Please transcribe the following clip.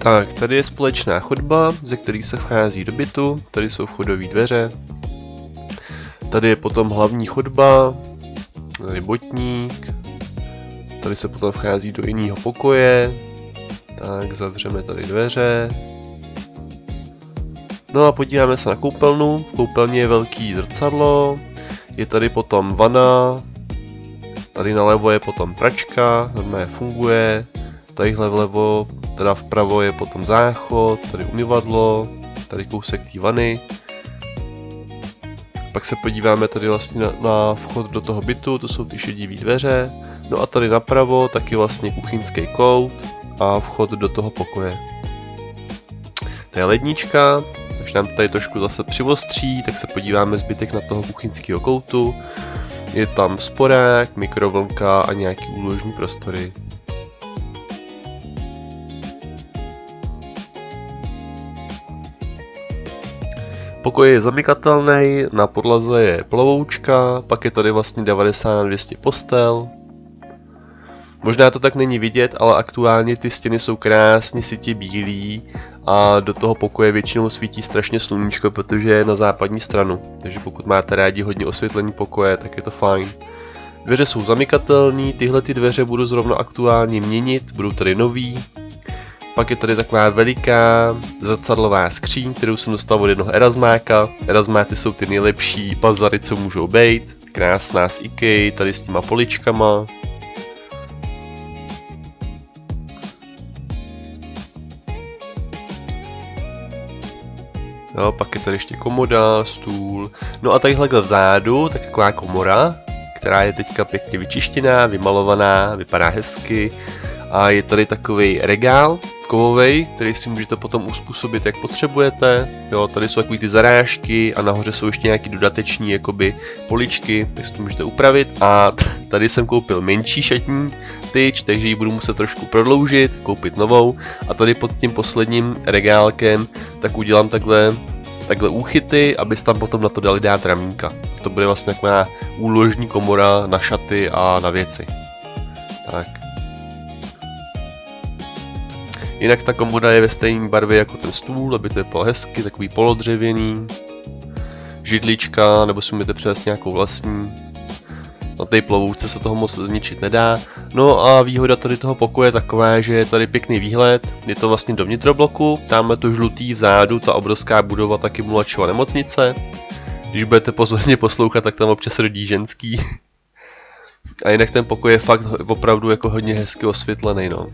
Tak, tady je společná chodba, ze který se vchází do bytu, tady jsou vchodové dveře. Tady je potom hlavní chodba, tady botník, tady se potom vchází do jiného pokoje. Tak, zavřeme tady dveře. No a podíváme se na koupelnu. V koupelně je velký zrcadlo, je tady potom vana, tady nalevo je potom pračka, normálně funguje, tadyhle vlevo, teda vpravo je potom záchod, tady umyvadlo, tady kousek té vany. Pak se podíváme tady vlastně na vchod do toho bytu, to jsou ty šedivý dveře. No a tady napravo taky vlastně kuchyňský kout a vchod do toho pokoje. To je lednička, až nám tady trošku zase přivostří, tak se podíváme zbytek na toho kuchyňského koutu. Je tam sporák, mikrovlnka a nějaký úložní prostory. Pokoj je zamykatelný, na podlaze je plovoučka, pak je tady vlastně 90×200 postel. Možná to tak není vidět, ale aktuálně ty stěny jsou krásně sytě bílý a do toho pokoje většinou svítí strašně sluníčko, protože je na západní stranu. Takže pokud máte rádi hodně osvětlený pokoje, tak je to fajn. Dveře jsou zamykatelné, tyhle ty dveře budu zrovna aktuálně měnit, budou tady nový. Pak je tady taková veliká zrcadlová skříň, kterou jsem dostal od jednoho Erasmáka. Erasmáty jsou ty nejlepší pazary, co můžou být. Krásná z IKEA, tady s těma poličkama. Jo, pak je tady ještě komoda, stůl. No a tadyhle vzadu, tak taková komora, která je teďka pěkně vyčištěná, vymalovaná, vypadá hezky. A je tady takový regál kovovej, který si můžete potom uspůsobit, jak potřebujete. Jo, tady jsou takový ty zarážky a nahoře jsou ještě nějaký dodateční jakoby poličky, tak si to můžete upravit. A tady jsem koupil menší šatní tyč, takže ji budu muset trošku prodloužit, koupit novou. A tady pod tím posledním regálkem tak udělám takhle úchyty, abys tam potom na to dali dát ramínka. To bude vlastně taková úložní komora na šaty a na věci. Tak. Jinak ta komoda je ve stejné barvě jako ten stůl, aby to vypadalo hezky, takový polodřevěný. Židlička, nebo si můžete přivést nějakou vlastní. Na té plovouce se toho moc zničit nedá. No a výhoda tady toho pokoje je taková, že je tady pěkný výhled. Je to vlastně do vnitrobloku, tamhle to žlutý vzadu, ta obrovská budova taky Mulačova nemocnice. Když budete pozorně poslouchat, tak tam občas rodí ženský. A jinak ten pokoj je fakt opravdu jako hodně hezky osvětlený, no.